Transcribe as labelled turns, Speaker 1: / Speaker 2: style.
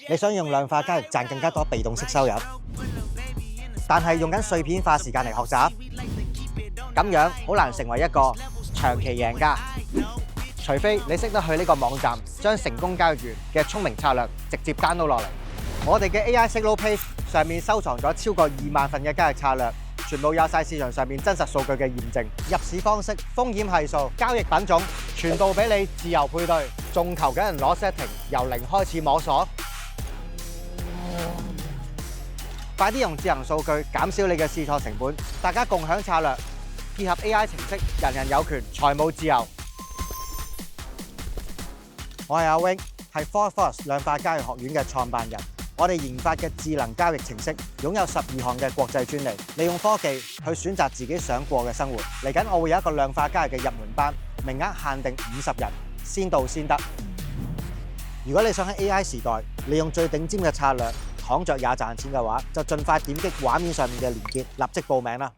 Speaker 1: 你想用量化交易賺更加多被動式收入，但係用緊碎片化時間嚟學習，咁樣好難成為一個長期贏家。除非你識得去呢個網站，將成功交易員嘅聰明策略直接 download 落嚟。我哋嘅 AI Signal Page 上面收藏咗超過2萬份嘅交易策略，全部有晒市場上面真實數據嘅驗證。入市方式、風險係數、交易品種，全部俾你自由配對。仲求緊人攞 setting，由零開始摸索。快啲用智能數據減少你嘅試錯成本，大家共享策略，結合 AI 程式，人人有權財務自由。我係阿 Wing，係 ForForce 量化交易學院嘅創辦人。我哋研發嘅智能交易程式擁有12項嘅國際專利，利用科技去選擇自己想過嘅生活。嚟緊我會有一個量化交易嘅入門班，名額限定50人，先到先得。如果你想喺 AI 時代利用最頂尖嘅策略，躺着也賺錢嘅話，就盡快點擊畫面上面嘅連結，立即報名啦！